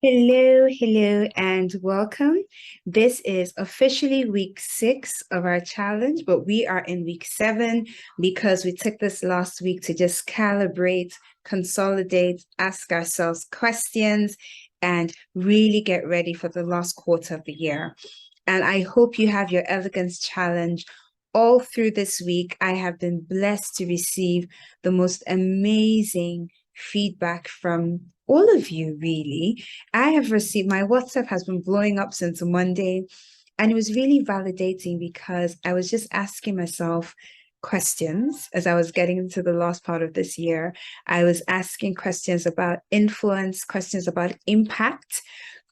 Hello, hello, and welcome. This is officially week 6 of our challenge, but we are in week 7 because we took this last week to just calibrate, consolidate, ask ourselves questions, and really get ready for the last quarter of the year. And I hope you have your elegance challenge all through this week. I have been blessed to receive the most amazing feedback from all of you, really. I have received my WhatsApp has been blowing up since Monday, and it was really validating because I was just asking myself questions as I was getting into the last part of this year. I was asking questions about influence, questions about impact,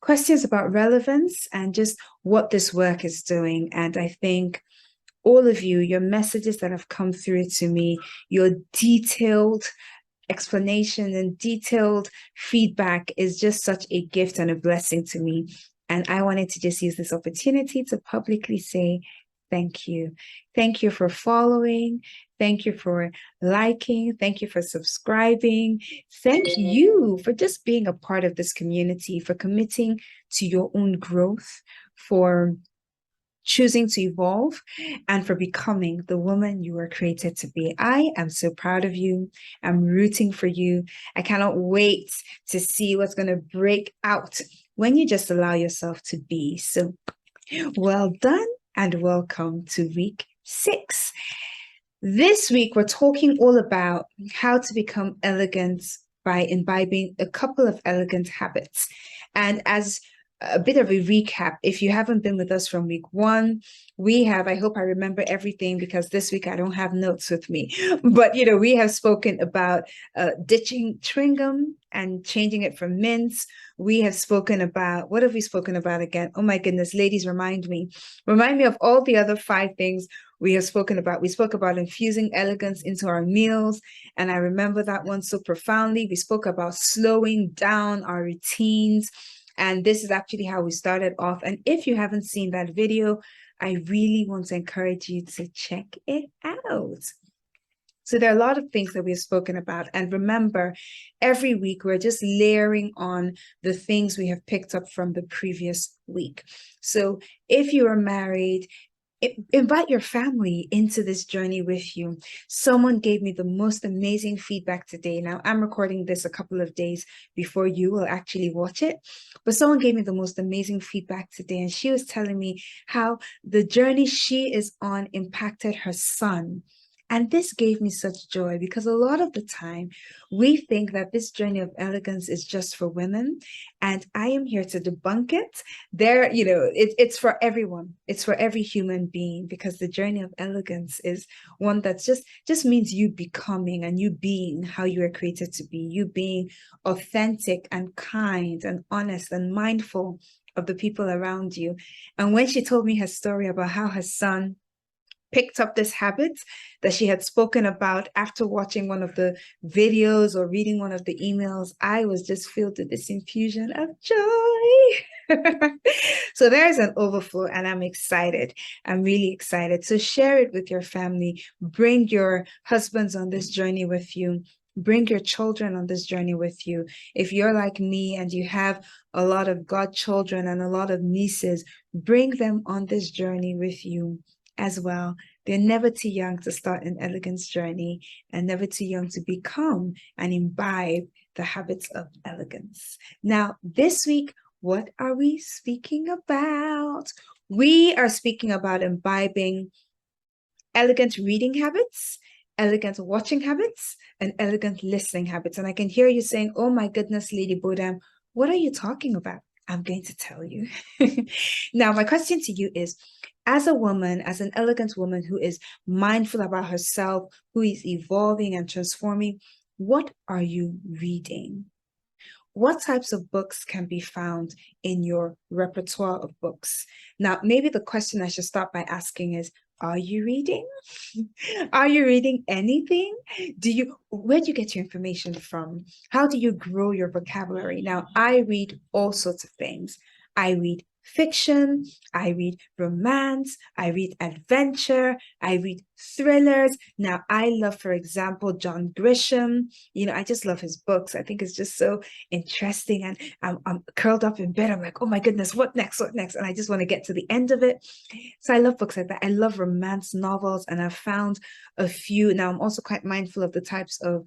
questions about relevance, and just what this work is doing. And I think all of you, your messages that have come through to me, your detailed explanation and detailed feedback is just such a gift and a blessing to me. And I wanted to just use this opportunity to publicly say thank you. Thank you for following. Thank you for liking. Thank you for subscribing. Thank you for just being a part of this community, for committing to your own growth, for choosing to evolve, and for becoming the woman you were created to be. I am so proud of you. I'm rooting for you. I cannot wait to see what's going to break out when you just allow yourself to be. So, well done and welcome to week 6. This week, we're talking all about how to become elegant by imbibing a couple of elegant habits. And as a bit of a recap, if you haven't been with us from week 1, we have, I hope I remember everything because this week I don't have notes with me, but we have spoken about ditching chewing gum and changing it from mints. We have spoken about, what have we spoken about again? Oh my goodness, ladies, remind me of all the other 5 things we have spoken about. We spoke about infusing elegance into our meals, and I remember that one so profoundly. We spoke about slowing down our routines, and this is actually how we started off. And if you haven't seen that video, I really want to encourage you to check it out. So there are a lot of things that we've spoken about. And remember, every week we're just layering on the things we have picked up from the previous week. So if you are married, invite your family into this journey with you. Someone gave me the most amazing feedback today. Now, I'm recording this a couple of days before you will actually watch it, but someone gave me the most amazing feedback today, and she was telling me how the journey she is on impacted her son. And this gave me such joy because a lot of the time we think that this journey of elegance is just for women. And I am here to debunk it. It's for everyone. It's for every human being, because the journey of elegance is one that's just means you becoming and you being how you were created to be, you being authentic and kind and honest and mindful of the people around you. And when she told me her story about how her son picked up this habit that she had spoken about after watching one of the videos or reading one of the emails, I was just filled with this infusion of joy. So there's an overflow, and I'm excited. I'm really excited. So share it with your family. Bring your husbands on this journey with you. Bring your children on this journey with you. If you're like me and you have a lot of godchildren and a lot of nieces, bring them on this journey with you as well. They're never too young to start an elegance journey and never too young to become and imbibe the habits of elegance. Now, this week, what are we speaking about? We are speaking about imbibing elegant reading habits, elegant watching habits, and elegant listening habits. And I can hear you saying, oh my goodness, Lady Bodam, what are you talking about? I'm going to tell you. Now, my question to you is, as a woman, as an elegant woman who is mindful about herself, who is evolving and transforming, what are you reading? What types of books can be found in your repertoire of books? Now, maybe the question I should start by asking is, are you reading? Are you reading anything? Where do you get your information from? How do you grow your vocabulary? Now, I read all sorts of things. I read fiction, I read romance, I read adventure, I read thrillers. Now, I love, for example, John Grisham. I just love his books. I think it's just so interesting. And I'm curled up in bed. I'm like, oh my goodness, what next? What next? And I just want to get to the end of it. So I love books like that. I love romance novels, and I've found a few. Now, I'm also quite mindful of the types of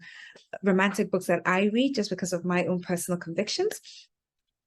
romantic books that I read just because of my own personal convictions.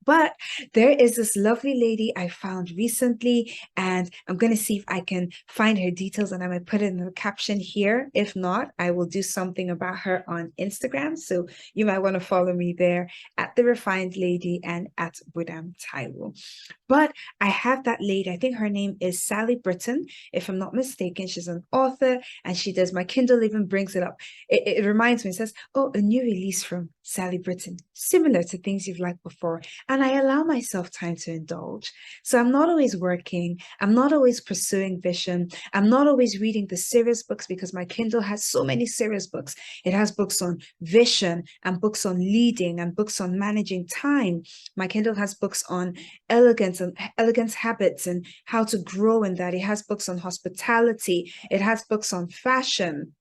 But there is this lovely lady I found recently, and I'm going to see if I can find her details, and I might put it in the caption here. If not, I will do something about her on Instagram. So you might want to follow me there at The Refined Lady and at Bodam Taiwo. But I have that lady, I think her name is Sally Britton, if I'm not mistaken. She's an author, and she does, my Kindle even brings it up. It reminds me, it says, oh, a new release from Sally Britton, similar to things you've liked before. And I allow myself time to indulge. So I'm not always working. I'm not always pursuing vision. I'm not always reading the serious books, because my Kindle has so many serious books. It has books on vision and books on leading and books on managing time. My Kindle has books on elegance and elegance habits and how to grow in that. It has books on hospitality. It has books on fashion.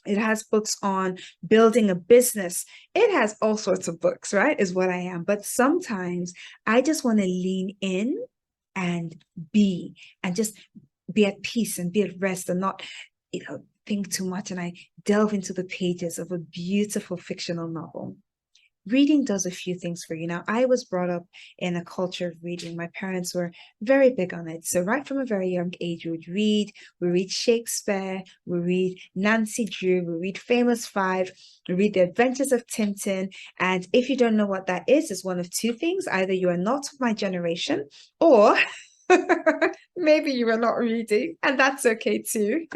It has books on building a business. It has all sorts of books, right? Is what I am. But sometimes I just want to lean in and just be at peace and be at rest, and not, think too much. And I delve into the pages of a beautiful fictional novel. Reading does a few things for you. Now, I was brought up in a culture of reading. My parents were very big on it. So right from a very young age, we read Shakespeare, we read Nancy Drew, we read Famous Five, we read The Adventures of Tintin. And if you don't know what that is, it's one of two things. Either you are not of my generation, or maybe you are not reading, and that's okay too.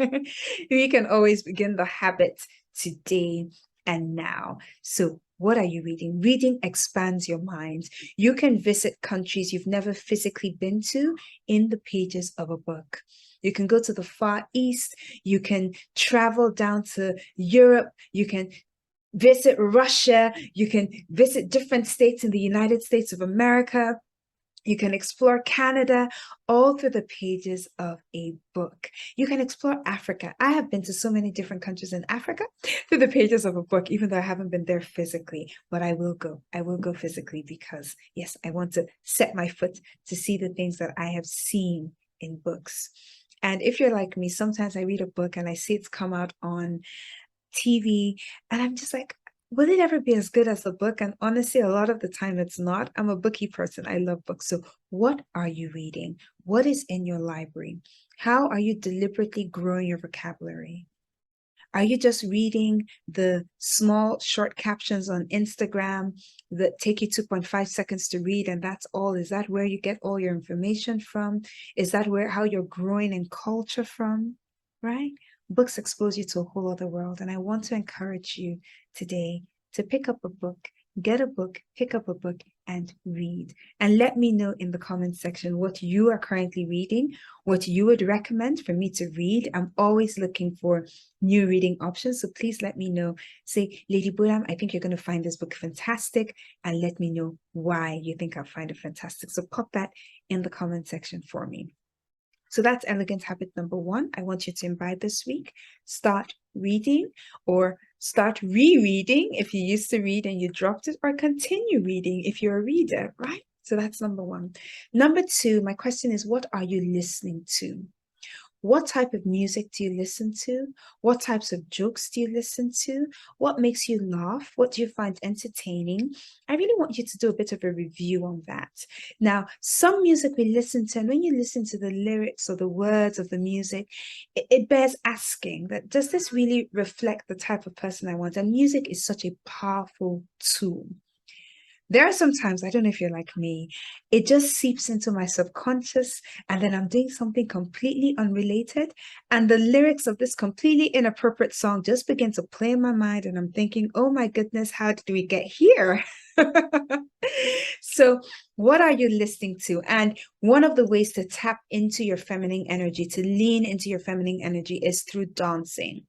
We can always begin the habit today and now. So what are you reading? Reading expands your mind. You can visit countries you've never physically been to in the pages of a book. You can go to the Far East. You can travel down to Europe. You can visit Russia. You can visit different states in the United States of America. You can explore Canada, all through the pages of a book. You can explore Africa. I have been to so many different countries in Africa through the pages of a book, even though I haven't been there physically. But I will go. I will go physically, because, yes, I want to set my foot to see the things that I have seen in books. And if you're like me, sometimes I read a book and I see it's come out on TV, and I'm just like, will it ever be as good as the book? And honestly, a lot of the time it's not. I'm a booky person. I love books. So what are you reading? What is in your library? How are you deliberately growing your vocabulary? Are you just reading the small short captions on Instagram that take you 2.5 seconds to read, and that's all? Is that where you get all your information from? Is that how you're growing in culture from? Right? Books expose you to a whole other world. And I want to encourage you today to pick up a book, get a book, pick up a book, and read. And let me know in the comment section what you are currently reading, what you would recommend for me to read. I'm always looking for new reading options. So please let me know. Say, Lady Bodam, I think you're going to find this book fantastic, and let me know why you think I'll find it fantastic. So pop that in the comment section for me. So that's elegant habit number 1. I want you to imbibe this week. Start reading, or start rereading if you used to read and you dropped it, or continue reading if you're a reader, right? So that's number 1. Number 2, my question is, what are you listening to? What type of music do you listen to? What types of jokes do you listen to? What makes you laugh? What do you find entertaining? I really want you to do a bit of a review on that. Now, some music we listen to, and when you listen to the lyrics or the words of the music, it bears asking that, does this really reflect the type of person I want? And music is such a powerful tool. There are some times, I don't know if you're like me, it just seeps into my subconscious, and then I'm doing something completely unrelated, and the lyrics of this completely inappropriate song just begin to play in my mind, and I'm thinking, oh my goodness, how did we get here? So what are you listening to? And one of the ways to tap into your feminine energy, to lean into your feminine energy, is through dancing.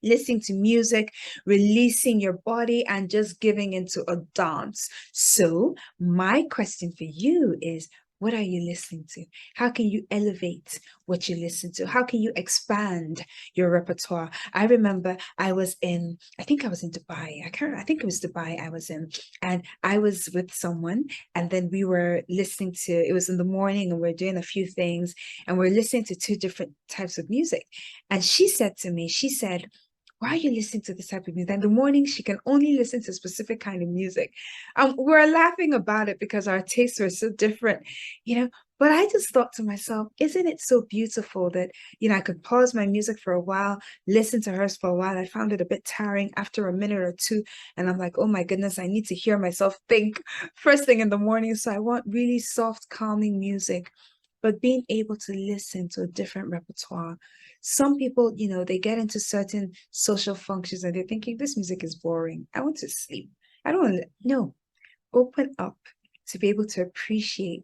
Listening to music, releasing your body, and just giving into a dance. So my question for you is, What are you listening to? How can you elevate what you listen to? How can you expand your repertoire? I remember I think I was in Dubai. I think it was Dubai I was in. And I was with someone, and then we were listening to, it was in the morning, and we are doing a few things, and we're listening to two different types of music. And she said to me, she said, why are you listening to this type of music? In the morning, she can only listen to a specific kind of music. We're laughing about it because our tastes are so different, you know. But I just thought to myself, isn't it so beautiful that, I could pause my music for a while, listen to hers for a while. I found it a bit tiring after a minute or two. And I'm like, oh my goodness, I need to hear myself think first thing in the morning. So I want really soft, calming music, but being able to listen to a different repertoire. Some people, they get into certain social functions and they're thinking, this music is boring. I want to sleep. I don't want to, no, open up to be able to appreciate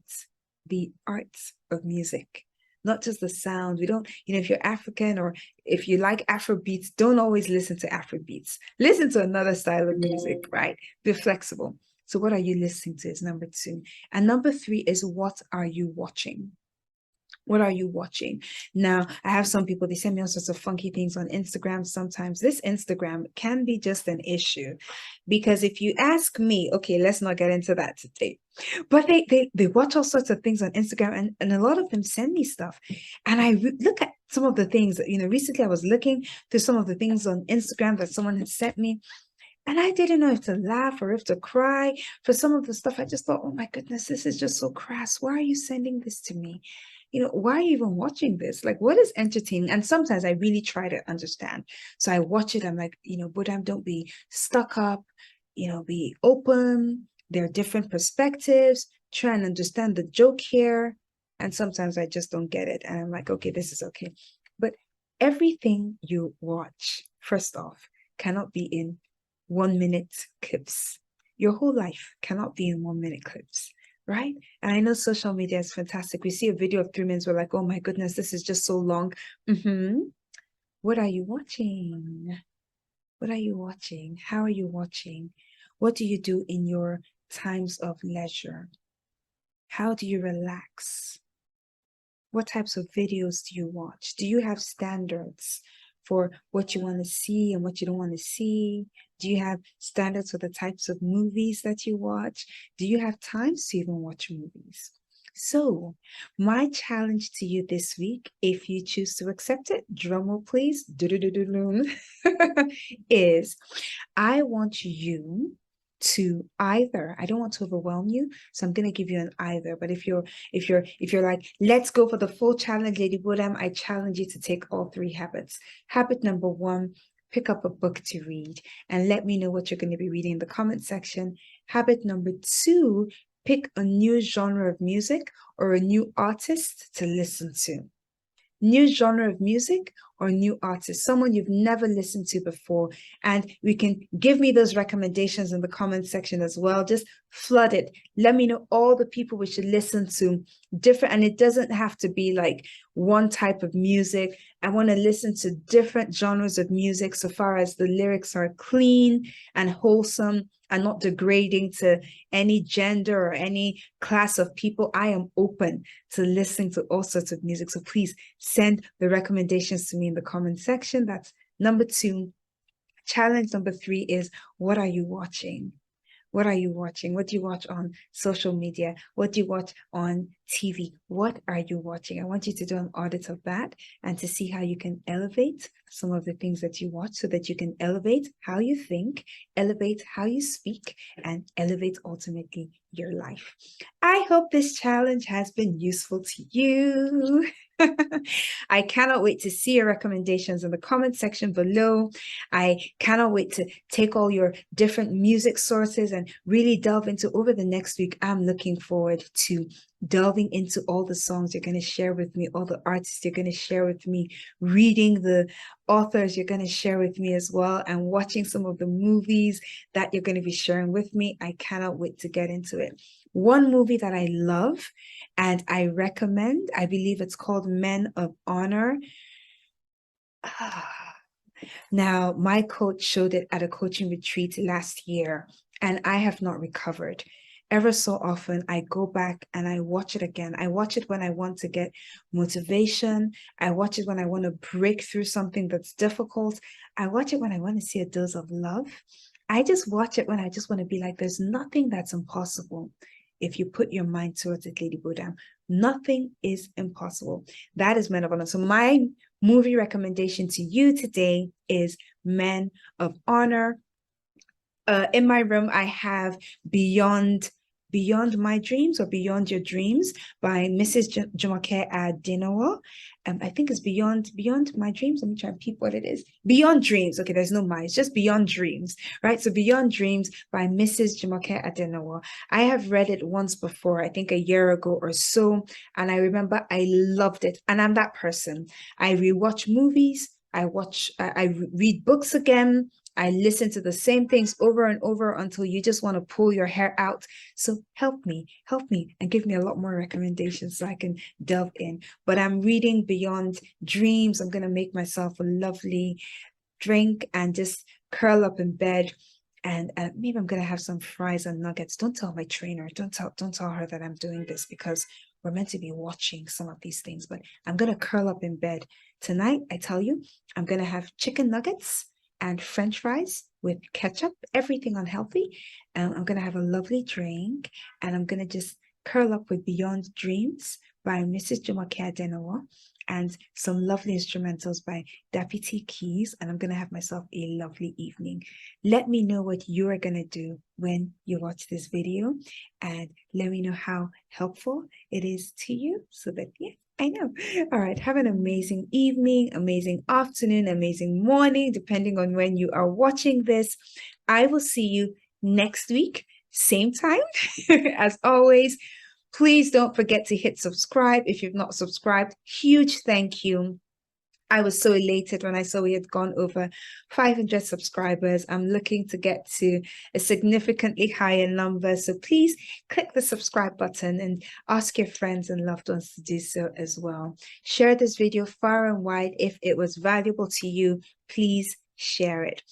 the arts of music, not just the sound. We don't, if you're African or if you like Afro beats, don't always listen to Afro beats. Listen to another style of music, right? Be flexible. So what are you listening to is number two. And number three is, what are you watching? What are you watching? Now, I have some people, they send me all sorts of funky things on Instagram. Sometimes this Instagram can be just an issue, because if you ask me, okay, let's not get into that today. But they watch all sorts of things on Instagram, and a lot of them send me stuff. And I look at some of the things that, recently I was looking through some of the things on Instagram that someone had sent me. And I didn't know if to laugh or if to cry for some of the stuff. I just thought, oh my goodness, this is just so crass. Why are you sending this to me? Why are you even watching this? Like, what is entertaining? And sometimes I really try to understand. So I watch it. I'm like, Bodam, don't be stuck up, be open. There are different perspectives. Try and understand the joke here. And sometimes I just don't get it. And I'm like, okay, this is okay. But everything you watch, first off, cannot be in 1 minute clips. Your whole life cannot be in 1 minute clips, right? And I know social media is fantastic. We see a video of 3 minutes, we're like, oh my goodness, this is just so long. What are you watching? What are you watching? How are you watching? What do you do in your times of leisure? How do you relax? What types of videos do you watch? Do you have standards for what you want to see and what you don't want to see? Do you have standards for the types of movies that you watch? Do you have time to even watch movies? So, my challenge to you this week, if you choose to accept it, drumroll please, is I want you to either, I don't want to overwhelm you, so I'm going to give you an either. But if you're like, let's go for the full challenge, Lady Bodam, I challenge you to take all three habits. Habit number one, pick up a book to read and let me know what you're going to be reading in the comment section. Habit number two, pick a new genre of music or a new artist to listen to. New genre of music or new artist, someone you've never listened to before. And we can give me those recommendations in the comment section as well. Just flood it. Let me know all the people we should listen to, different. And it doesn't have to be like one type of music. I want to listen to different genres of music so far as the lyrics are clean and wholesome and not degrading to any gender or any class of people. I am open to listening to all sorts of music. So please send the recommendations to me in the comment section. That's number two. Challenge number three is, what are you watching? What are you watching? What do you watch on social media? What do you watch on TV? What are you watching? I want you to do an audit of that and to see how you can elevate some of the things that you watch so that you can elevate how you think, elevate how you speak, and elevate ultimately your life. I hope this challenge has been useful to you. I cannot wait to see your recommendations in the comment section below. I cannot wait to take all your different music sources and really delve into over the next week. I'm looking forward to delving into all the songs you're going to share with me, all the artists you're going to share with me, reading the authors you're going to share with me as well, and watching some of the movies that you're going to be sharing with me. I cannot wait to get into it. One movie that I love and I recommend, I believe it's called Men of Honor. Now, my coach showed it at a coaching retreat last year, and I have not recovered. ever so often, I go back and I watch it again. I watch it when I want to get motivation. I watch it when I want to break through something that's difficult. I watch it when I want to see a dose of love. I just watch it when I just want to be like, there's nothing that's impossible if you put your mind towards it, Lady Bodam. Nothing is impossible. That is Men of Honor. So my movie recommendation to you today is Men of Honor. In my room, I have Beyond My Dreams or Beyond Your Dreams by Mrs. Jumoke Adenowo. I think it's Beyond My Dreams. Let me try and peep what it is. Beyond Dreams. Okay, there's no my, it's just Beyond Dreams, right? So Beyond Dreams by Mrs. Jumoke Adenowo. I have read it once before, I think a year ago or so, and I remember I loved it. And I'm that person. I rewatch movies. I read books again. I listen to the same things over and over until you just want to pull your hair out. So help me, and give me a lot more recommendations so I can delve in. But I'm reading Beyond Dreams. I'm going to make myself a lovely drink and just curl up in bed. And maybe I'm going to have some fries and nuggets. Don't tell my trainer. Don't tell her that I'm doing this, because we're meant to be watching some of these things. But I'm going to curl up in bed. Tonight, I tell you, I'm going to have chicken nuggets and French fries with ketchup, everything unhealthy. I'm going to have a lovely drink, and I'm going to just curl up with Beyond Dreams by Mrs. Jumoke Adenowo and some lovely instrumentals by Deputy Keys. And I'm going to have myself a lovely evening. Let me know what you're going to do when you watch this video, and let me know how helpful it is to you, so that, yeah, I know. All right. Have an amazing evening, amazing afternoon, amazing morning, depending on when you are watching this. I will see you next week, same time. As always, please don't forget to hit subscribe if you've not subscribed. Huge thank you. I was so elated when I saw we had gone over 500 subscribers. I'm looking to get to a significantly higher number. So please click the subscribe button and ask your friends and loved ones to do so as well. Share this video far and wide. If it was valuable to you, please share it.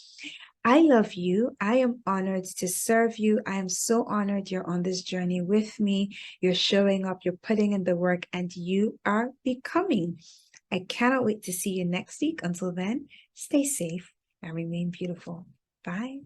I love you. I am honored to serve you. I am so honored you're on this journey with me. You're showing up, you're putting in the work, and you are becoming. I cannot wait to see you next week. Until then, stay safe and remain beautiful. Bye.